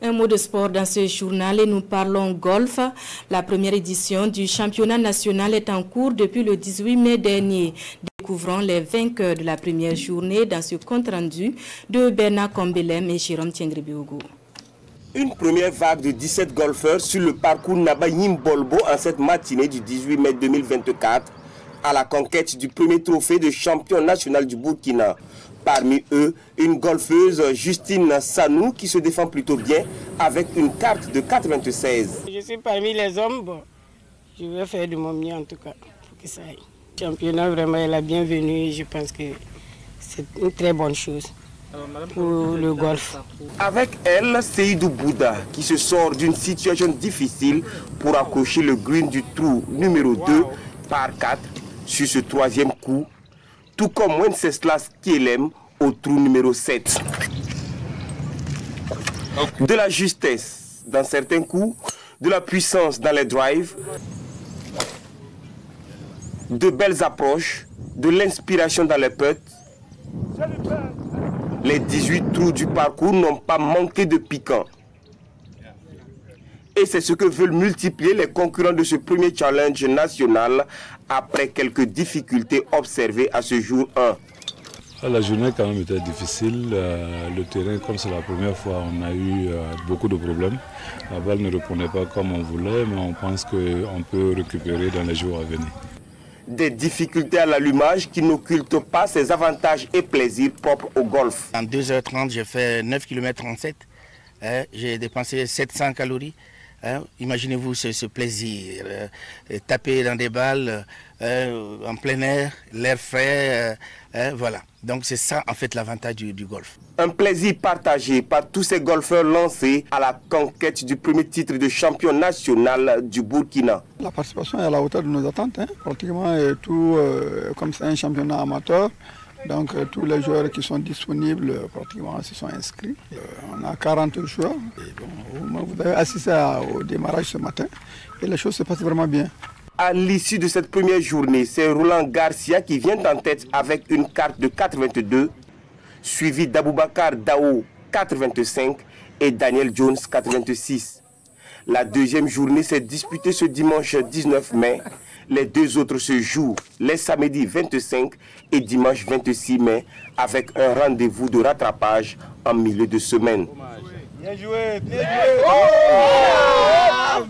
Un mot de sport dans ce journal et nous parlons golf. La première édition du championnat national est en cours depuis le 18 mai dernier. Découvrons les vainqueurs de la première journée dans ce compte-rendu de Bernard Kombelem et Jérôme Tiendribiogo. Une première vague de 17 golfeurs sur le parcours Naba-Yimbolbo en cette matinée du 18 mai 2024 à la conquête du premier trophée de champion national du Burkina. Parmi eux, une golfeuse, Justine Sanou, qui se défend plutôt bien avec une carte de 96. Je suis parmi les hommes, bon, je vais faire de mon mieux en tout cas pour que ça aille. Le championnat vraiment est la bienvenue et je pense que c'est une très bonne chose pour le golf. Avec elle, Seydou Bouda, qui se sort d'une situation difficile pour accrocher le green du trou numéro 2 par 4 sur ce troisième coup, tout comme Wenceslas Kielem au trou numéro 7. De la justesse dans certains coups, de la puissance dans les drives, de belles approches, de l'inspiration dans les putts. Les 18 trous du parcours n'ont pas manqué de piquant. Et c'est ce que veulent multiplier les concurrents de ce premier challenge national après quelques difficultés observées à ce jour 1. La journée quand même était difficile. Le terrain, comme c'est la première fois, on a eu beaucoup de problèmes. La balle ne répondait pas comme on voulait, mais on pense qu'on peut récupérer dans les jours à venir. Des difficultés à l'allumage qui n'occultent pas ses avantages et plaisirs propres au golf. En 2h30, j'ai fait 9 km 37. J'ai dépensé 700 calories. Imaginez-vous ce plaisir, taper dans des balles en plein air, l'air frais, voilà. Donc c'est ça en fait l'avantage du golf. Un plaisir partagé par tous ces golfeurs lancés à la conquête du premier titre de champion national du Burkina. La participation est à la hauteur de nos attentes, pratiquement tout comme c'est un championnat amateur. Donc tous les joueurs qui sont disponibles pratiquement se sont inscrits. On a 40 joueurs. Et bon, vous avez assisté au démarrage ce matin et les choses se passent vraiment bien. À l'issue de cette première journée, c'est Roland Garcia qui vient en tête avec une carte de 82, suivi d'Aboubacar Dao 85 et Daniel Jones 86. La deuxième journée s'est disputée ce dimanche 19 mai. Les deux autres se jouent les samedis 25 et dimanche 26 mai avec un rendez-vous de rattrapage en milieu de semaine. Bien joué, bien joué. Oh,